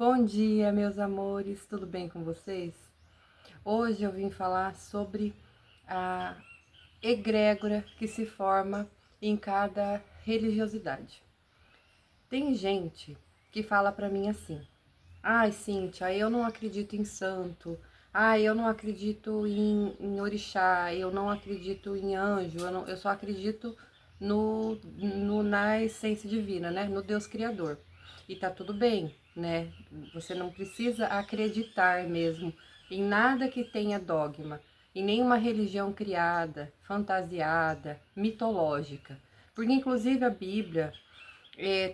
Bom dia, meus amores, tudo bem com vocês? Hoje eu vim falar sobre a egrégora que se forma em cada religiosidade. Tem gente que fala pra mim assim: ai, Cíntia, eu não acredito em santo, ai, eu não acredito em orixá, eu não acredito em anjo, eu só acredito na essência divina, né? No Deus Criador. E tá tudo bem, né? Você não precisa acreditar mesmo em nada que tenha dogma, em nenhuma religião criada, fantasiada, mitológica. Porque inclusive a Bíblia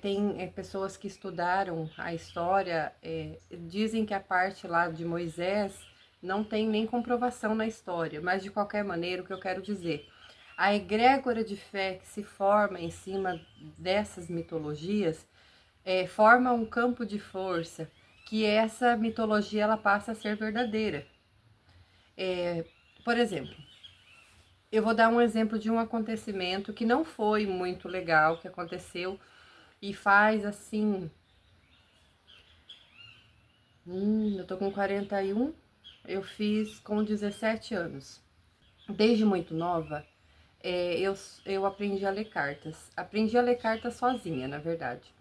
tem pessoas que estudaram a história, dizem que a parte lá de Moisés não tem nem comprovação na história, mas de qualquer maneira, o que eu quero dizer, a egrégora de fé que se forma em cima dessas mitologias forma um campo de força que essa mitologia ela passa a ser verdadeira. Por exemplo, eu vou dar um exemplo de um acontecimento que não foi muito legal, que aconteceu e faz assim. Eu tô com 41, eu fiz com 17 anos. Desde muito nova, eu aprendi a ler cartas. Aprendi a ler cartas sozinha, na verdade.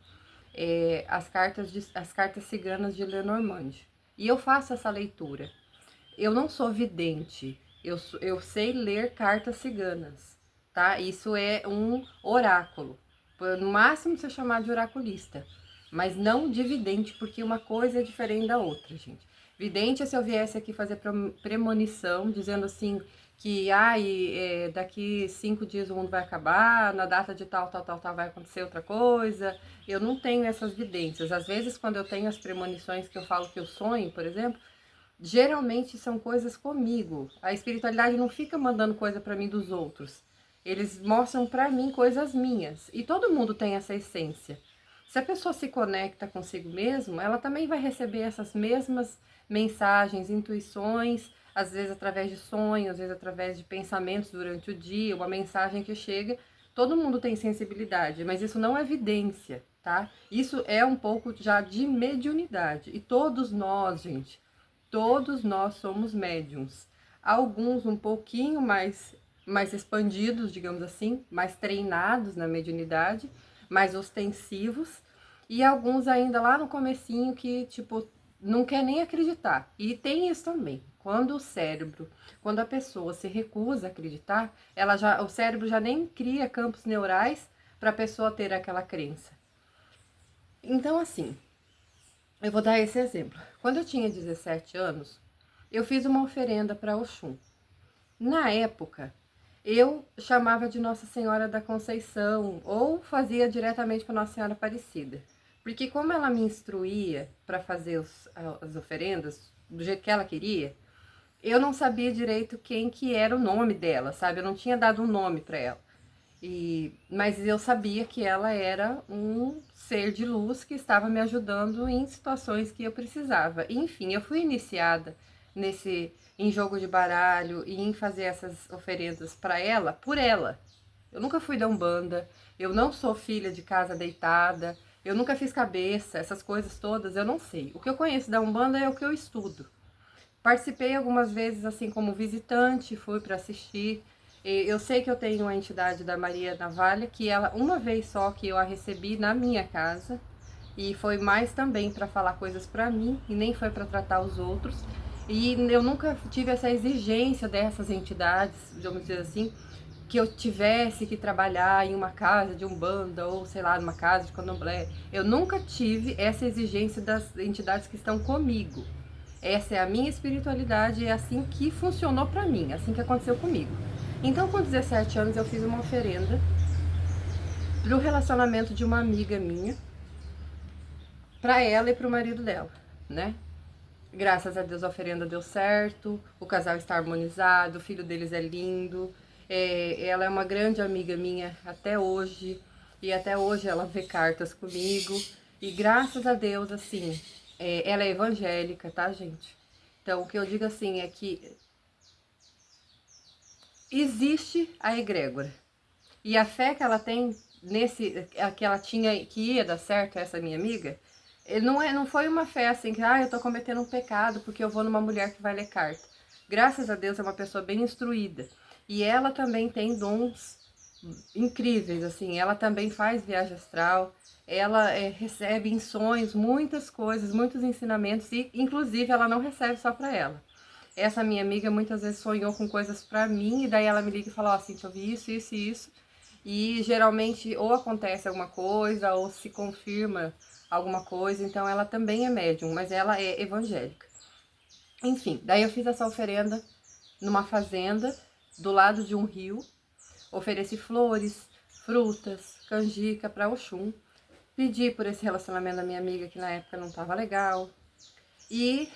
As cartas ciganas de Lenormand. E eu faço essa leitura. Eu não sou vidente, eu sei ler cartas ciganas, tá? Isso é um oráculo. No máximo você chamar de oraculista, mas não de vidente, porque uma coisa é diferente da outra, gente. Vidente é se eu viesse aqui fazer premonição, dizendo assim que daqui 5 dias o mundo vai acabar, na data de tal, tal, tal, tal vai acontecer outra coisa. Eu não tenho essas vidências. Às vezes, quando eu tenho as premonições que eu falo que eu sonho, por exemplo, geralmente são coisas comigo. A espiritualidade não fica mandando coisa para mim dos outros. Eles mostram para mim coisas minhas. E todo mundo tem essa essência. Se a pessoa se conecta consigo mesmo, ela também vai receber essas mesmas mensagens, intuições, às vezes através de sonhos, às vezes através de pensamentos durante o dia, uma mensagem que chega. Todo mundo tem sensibilidade, mas isso não é evidência, tá? Isso é um pouco já de mediunidade. E todos nós, gente, todos nós somos médiums. Alguns um pouquinho mais expandidos, digamos assim, mais treinados na mediunidade, mais ostensivos, e alguns ainda lá no comecinho que, tipo, não quer nem acreditar. E tem isso também. Quando a pessoa se recusa a acreditar, o cérebro já nem cria campos neurais para a pessoa ter aquela crença. Então, assim, eu vou dar esse exemplo. Quando eu tinha 17 anos, eu fiz uma oferenda para Oxum. Na época, eu chamava de Nossa Senhora da Conceição ou fazia diretamente para Nossa Senhora Aparecida. Porque como ela me instruía para fazer as oferendas do jeito que ela queria, eu não sabia direito quem que era o nome dela, sabe? Eu não tinha dado um nome para ela. Mas eu sabia que ela era um ser de luz que estava me ajudando em situações que eu precisava. Enfim, eu fui iniciada em jogo de baralho e em fazer essas oferendas para ela, por ela. Eu nunca fui da Umbanda, eu não sou filha de casa deitada, eu nunca fiz cabeça, essas coisas todas eu não sei. O que eu conheço da Umbanda é o que eu estudo. Participei algumas vezes assim como visitante, fui para assistir. Eu sei que eu tenho a entidade da Maria Navalha, que ela, uma vez só que eu a recebi na minha casa, e foi mais também para falar coisas para mim, e nem foi para tratar os outros. E eu nunca tive essa exigência dessas entidades, vamos dizer assim, que eu tivesse que trabalhar em uma casa de Umbanda, ou sei lá, numa casa de Candomblé. Eu nunca tive essa exigência das entidades que estão comigo. Essa é a minha espiritualidade, é assim que funcionou pra mim, assim que aconteceu comigo. Então, com 17 anos, eu fiz uma oferenda pro relacionamento de uma amiga minha, pra ela e pro marido dela, né? Graças a Deus a oferenda deu certo, o casal está harmonizado, o filho deles é lindo. Ela é uma grande amiga minha até hoje, e até hoje ela vê cartas comigo. E graças a Deus, assim, ela é evangélica, tá, gente? Então, o que eu digo assim é que existe a egrégora. E a fé que ela tem que ela tinha, que ia dar certo, essa minha amiga, não foi uma fé assim que, eu tô cometendo um pecado porque eu vou numa mulher que vai ler carta. Graças a Deus é uma pessoa bem instruída. E ela também tem dons incríveis, assim. Ela também faz viagem astral. Ela recebe em sonhos muitas coisas, muitos ensinamentos. E, inclusive, ela não recebe só pra ela. Essa minha amiga muitas vezes sonhou com coisas pra mim. E daí ela me liga e fala, assim, eu vi isso, isso e isso. E geralmente ou acontece alguma coisa ou se confirma alguma coisa, então ela também é médium, mas ela é evangélica. Enfim, daí eu fiz essa oferenda numa fazenda do lado de um rio, ofereci flores, frutas, canjica para Oxum, pedi por esse relacionamento da minha amiga que na época não estava legal e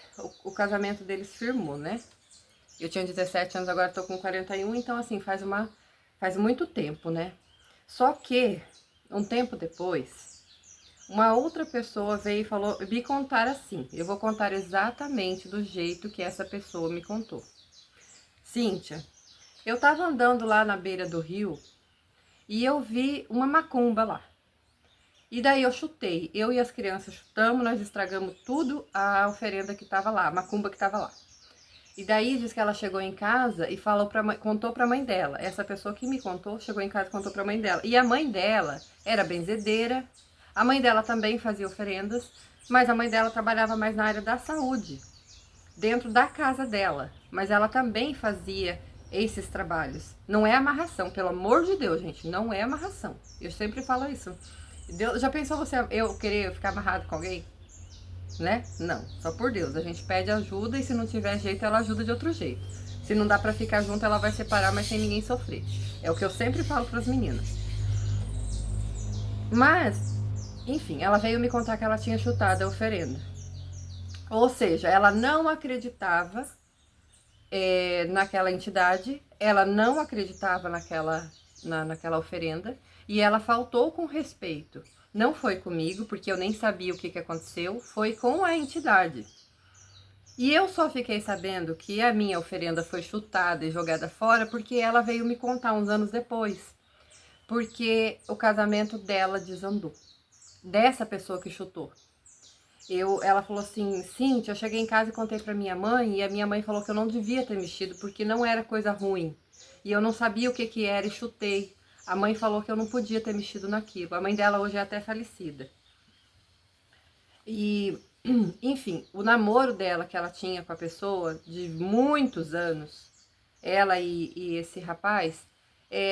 o casamento deles firmou, né? Eu tinha 17 anos, agora tô com 41, então assim, faz muito tempo, né? Só que um tempo depois, uma outra pessoa veio e falou, me contar assim. Eu vou contar exatamente do jeito que essa pessoa me contou. Cíntia, eu tava andando lá na beira do rio e eu vi uma macumba lá. E daí eu chutei. Eu e as crianças chutamos, nós estragamos tudo a oferenda que tava lá, a macumba que tava lá. E daí diz que ela chegou em casa e falou contou pra mãe dela. Essa pessoa que me contou chegou em casa e contou pra mãe dela. E a mãe dela era benzedeira. A mãe dela também fazia oferendas, mas a mãe dela trabalhava mais na área da saúde, dentro da casa dela. Mas ela também fazia esses trabalhos. Não é amarração, pelo amor de Deus, gente, não é amarração. Eu sempre falo isso. Deus, já pensou eu querer ficar amarrado com alguém? Né? Não, só por Deus. A gente pede ajuda e se não tiver jeito, ela ajuda de outro jeito. Se não dá pra ficar junto, ela vai separar, mas sem ninguém sofrer. É o que eu sempre falo pras meninas. Mas, enfim, ela veio me contar que ela tinha chutado a oferenda. Ou seja, ela não acreditava naquela entidade, ela não acreditava naquela oferenda e ela faltou com respeito. Não foi comigo, porque eu nem sabia o que aconteceu, foi com a entidade. E eu só fiquei sabendo que a minha oferenda foi chutada e jogada fora porque ela veio me contar uns anos depois. Porque o casamento dela desandou. Dessa pessoa que chutou. Ela falou assim, Cíntia, eu cheguei em casa e contei pra minha mãe, e a minha mãe falou que eu não devia ter mexido, porque não era coisa ruim. E eu não sabia o que que era e chutei. A mãe falou que eu não podia ter mexido naquilo. A mãe dela hoje é até falecida. E, enfim, o namoro dela que ela tinha com a pessoa, de muitos anos, ela e esse rapaz,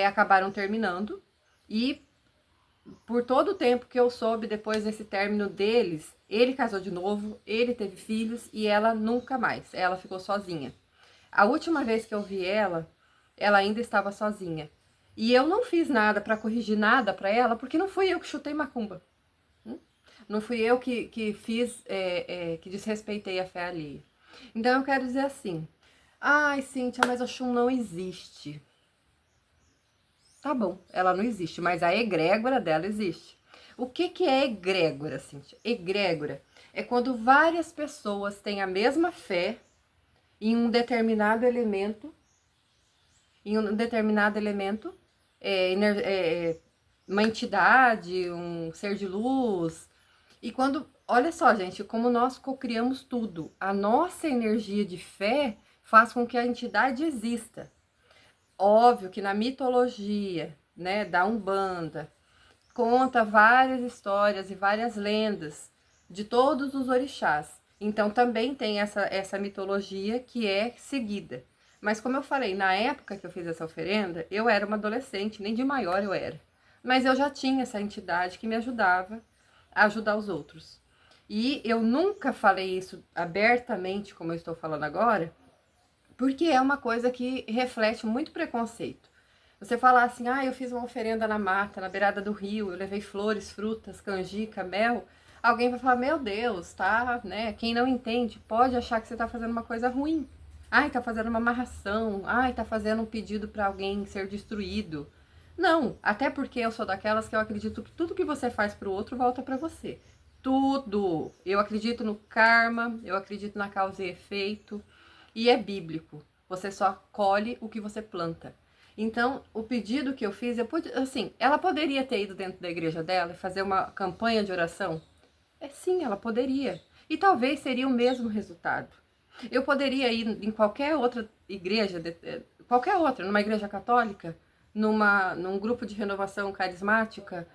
acabaram terminando. E por todo o tempo que eu soube depois desse término deles, ele casou de novo, ele teve filhos e ela nunca mais. Ela ficou sozinha. A última vez que eu vi ela ainda estava sozinha. E eu não fiz nada para corrigir nada para ela, porque não fui eu que chutei macumba. Não fui eu que fiz, que desrespeitei a fé alheia. Então eu quero dizer assim, ai Cíntia, mas Oxum não existe. Tá bom, ela não existe, mas a egrégora dela existe. O que é egrégora, Cíntia? Egrégora é quando várias pessoas têm a mesma fé em um determinado elemento, uma entidade, um ser de luz. E quando, olha só, gente, como nós cocriamos tudo, a nossa energia de fé faz com que a entidade exista. Óbvio que na mitologia, né, da Umbanda, conta várias histórias e várias lendas de todos os orixás. Então também tem essa mitologia que é seguida. Mas como eu falei, na época que eu fiz essa oferenda, eu era uma adolescente, nem de maior eu era. Mas eu já tinha essa entidade que me ajudava a ajudar os outros. E eu nunca falei isso abertamente, como eu estou falando agora, porque é uma coisa que reflete muito preconceito. Você falar assim, eu fiz uma oferenda na mata, na beirada do rio, eu levei flores, frutas, canjica, mel, alguém vai falar, meu Deus, tá, né? Quem não entende pode achar que você tá fazendo uma coisa ruim. Ai, tá fazendo uma amarração, tá fazendo um pedido para alguém ser destruído. Não, até porque eu sou daquelas que eu acredito que tudo que você faz pro outro volta para você. Tudo. Eu acredito no karma, eu acredito na causa e efeito. E é bíblico. Você só colhe o que você planta. Então, o pedido que eu fiz, ela poderia ter ido dentro da igreja dela e fazer uma campanha de oração? sim, ela poderia. E talvez seria o mesmo resultado. Eu poderia ir em qualquer outra igreja, qualquer outra, numa igreja católica, num grupo de renovação carismática,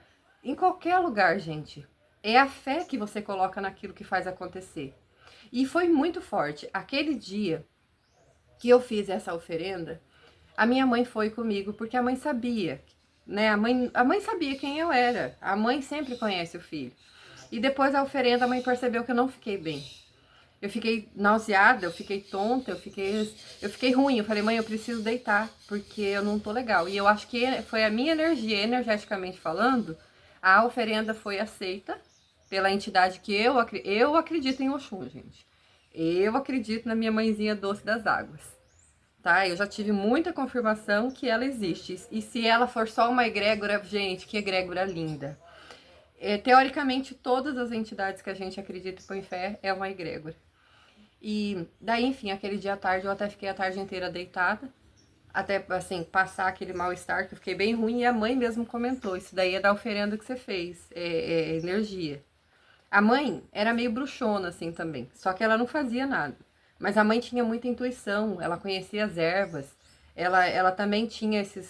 em qualquer lugar, gente. É a fé que você coloca naquilo que faz acontecer. E foi muito forte. Aquele dia que eu fiz essa oferenda, a minha mãe foi comigo, porque a mãe sabia, né? A mãe sabia quem eu era. A mãe sempre conhece o filho. E depois da oferenda, a mãe percebeu que eu não fiquei bem. Eu fiquei nauseada, eu fiquei tonta, eu fiquei ruim. Eu falei, mãe, eu preciso deitar, porque eu não tô legal. E eu acho que foi a minha energia, energeticamente falando, a oferenda foi aceita pela entidade que eu acredito em Oxum, gente. Eu acredito na minha mãezinha doce das águas, tá? Eu já tive muita confirmação que ela existe. E se ela for só uma egrégora, gente, que egrégora linda. Teoricamente, todas as entidades que a gente acredita e põe fé é uma egrégora. E daí, enfim, aquele dia à tarde, eu até fiquei a tarde inteira deitada, até, assim, passar aquele mal-estar, que eu fiquei bem ruim, e a mãe mesmo comentou, isso daí é da oferenda que você fez, é energia. A mãe era meio bruxona, assim, também, só que ela não fazia nada. Mas a mãe tinha muita intuição, ela conhecia as ervas, ela também tinha esses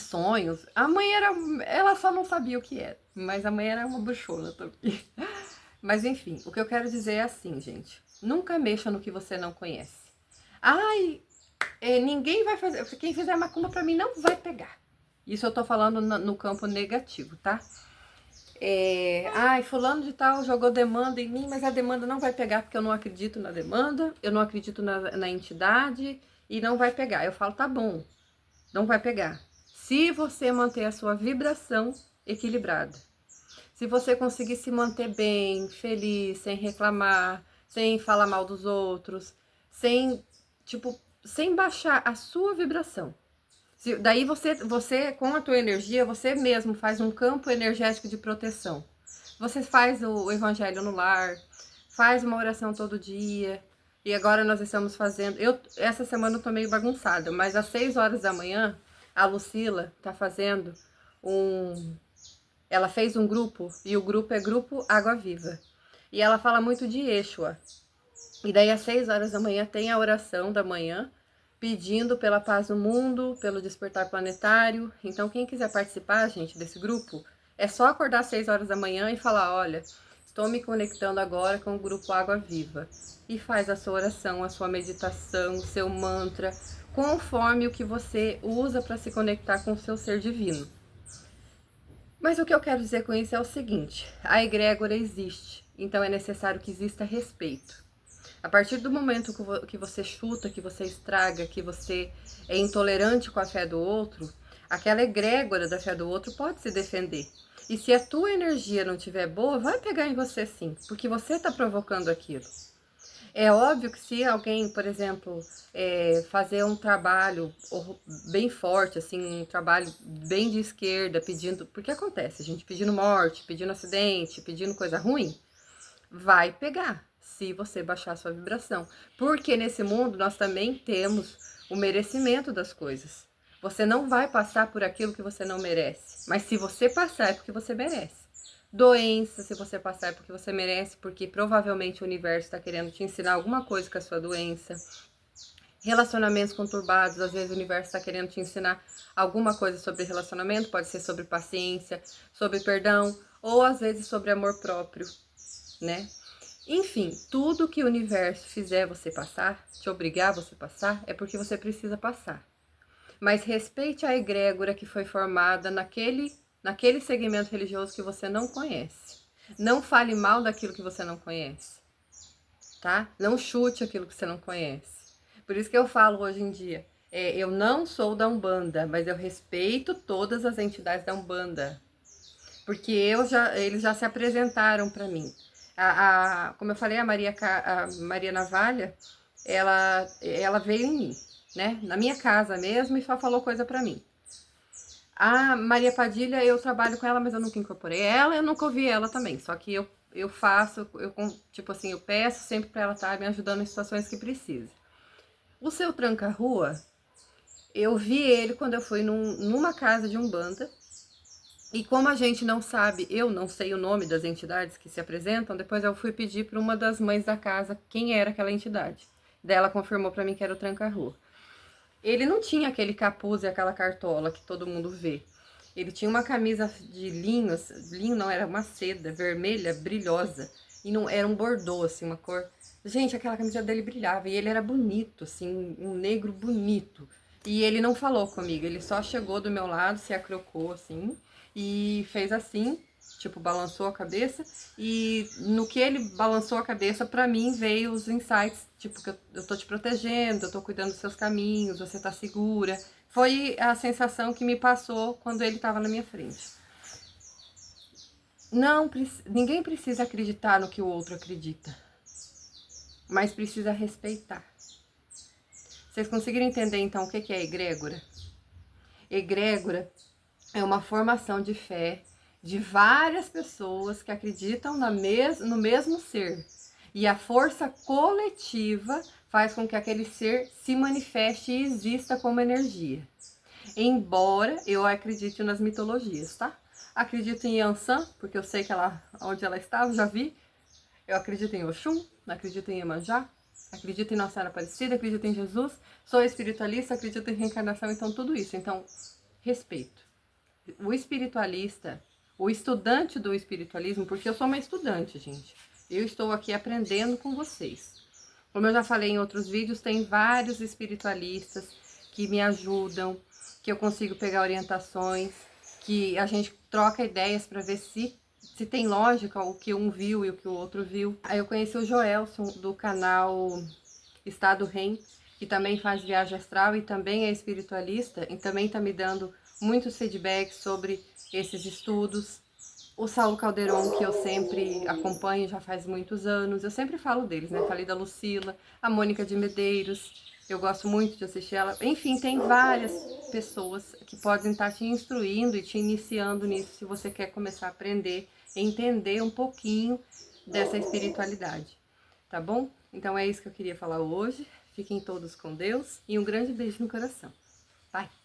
sonhos. A mãe era, ela só não sabia o que era, mas a mãe era uma bruxona também. Mas enfim, o que eu quero dizer é assim, gente. Nunca mexa no que você não conhece. Ai, ninguém vai fazer. Quem fizer macumba pra mim não vai pegar. Isso eu tô falando no campo negativo, tá? Ai, fulano de tal jogou demanda em mim, mas a demanda não vai pegar porque eu não acredito na demanda, eu não acredito na entidade e não vai pegar. Eu falo, tá bom, não vai pegar. Se você manter a sua vibração equilibrada. Se você conseguir se manter bem, feliz, sem reclamar, sem falar mal dos outros, sem baixar a sua vibração. Daí você, com a tua energia, você mesmo faz um campo energético de proteção. Você faz o evangelho no lar, faz uma oração todo dia. E agora nós estamos fazendo... essa semana eu tô meio bagunçada, mas às 6 horas da manhã, a Lucila tá fazendo ela fez um grupo, e o grupo é Grupo Água Viva. E ela fala muito de Exua. E daí às 6 horas da manhã tem a oração da manhã, pedindo pela paz no mundo, pelo despertar planetário. Então quem quiser participar, gente, desse grupo, é só acordar às 6 horas da manhã e falar, olha, estou me conectando agora com o Grupo Água Viva. E faz a sua oração, a sua meditação, o seu mantra, conforme o que você usa para se conectar com o seu ser divino. Mas o que eu quero dizer com isso é o seguinte, a egrégora existe, então é necessário que exista respeito. A partir do momento que você chuta, que você estraga, que você é intolerante com a fé do outro, aquela egrégora da fé do outro pode se defender. E se a tua energia não estiver boa, vai pegar em você sim, porque você está provocando aquilo. É óbvio que se alguém, por exemplo, fazer um trabalho bem forte, assim, um trabalho bem de esquerda, pedindo... Porque acontece, gente, pedindo morte, pedindo acidente, pedindo coisa ruim, vai pegar, se você baixar a sua vibração. Porque nesse mundo nós também temos o merecimento das coisas. Você não vai passar por aquilo que você não merece, mas se você passar é porque você merece. Doença, se você passar é porque você merece, porque provavelmente o universo está querendo te ensinar alguma coisa com a sua doença. Relacionamentos conturbados, às vezes o universo está querendo te ensinar alguma coisa sobre relacionamento, pode ser sobre paciência, sobre perdão, ou às vezes sobre amor próprio, né? Enfim, tudo que o universo fizer você passar, te obrigar a você passar, é porque você precisa passar. Mas respeite a egrégora que foi formada naquele segmento religioso que você não conhece. Não fale mal daquilo que você não conhece, tá? Não chute aquilo que você não conhece. Por isso que eu falo hoje em dia, eu não sou da Umbanda, mas eu respeito todas as entidades da Umbanda. Porque eles já se apresentaram para mim. Como eu falei, a Maria Navalha, ela veio em mim, né? Na minha casa mesmo e só falou coisa para mim. A Maria Padilha, eu trabalho com ela, mas eu nunca incorporei ela, eu nunca ouvi ela também. Só que eu faço, tipo assim, eu peço sempre para ela estar me ajudando em situações que precisa. O seu tranca-rua, eu vi ele quando eu fui numa casa de Umbanda. E como a gente não sabe, eu não sei o nome das entidades que se apresentam, depois eu fui pedir para uma das mães da casa quem era aquela entidade. Daí ela confirmou para mim que era o Tranca-Rua. Ele não tinha aquele capuz e aquela cartola que todo mundo vê. Ele tinha uma camisa de linho, linho não, era uma seda vermelha, brilhosa. E não era um bordô, assim, uma cor. Gente, aquela camisa dele brilhava. E ele era bonito, assim, um negro bonito. E ele não falou comigo, ele só chegou do meu lado, se acrocou, assim, e fez assim, tipo, balançou a cabeça. E no que ele balançou a cabeça, pra mim veio os insights, tipo, que eu tô te protegendo, eu tô cuidando dos seus caminhos, você tá segura. Foi a sensação que me passou quando ele tava na minha frente. Não, ninguém precisa acreditar no que o outro acredita, mas precisa respeitar. Vocês conseguiram entender então o que é egrégora? Egrégora é uma formação de fé de várias pessoas que acreditam no mesmo ser. E a força coletiva faz com que aquele ser se manifeste e exista como energia. Embora eu acredite nas mitologias, tá? Acredito em Yansan, porque eu sei que onde ela estava, já vi. Eu acredito em Oxum, acredito em Iemanjá, acredito em Nossa Senhora Aparecida, acredito em Jesus, sou espiritualista, acredito em reencarnação, então tudo isso. Então, respeito. O espiritualista, o estudante do espiritualismo, porque eu sou uma estudante, gente. Eu estou aqui aprendendo com vocês. Como eu já falei em outros vídeos, tem vários espiritualistas que me ajudam, que eu consigo pegar orientações, que a gente troca ideias para ver se tem lógica o que um viu e o que o outro viu. Aí eu conheci o Joelson do canal Estado Rem, que também faz viagem astral e também é espiritualista e também está me dando muitos feedbacks sobre esses estudos. O Saulo Calderon, que eu sempre acompanho já faz muitos anos, eu sempre falo deles, né? Falei da Lucila, a Mônica de Medeiros, eu gosto muito de assistir ela. Enfim, tem várias pessoas que podem estar te instruindo e te iniciando nisso, se você quer começar a aprender, entender um pouquinho dessa espiritualidade, tá bom? Então é isso que eu queria falar hoje. Fiquem todos com Deus e um grande beijo no coração. Bye!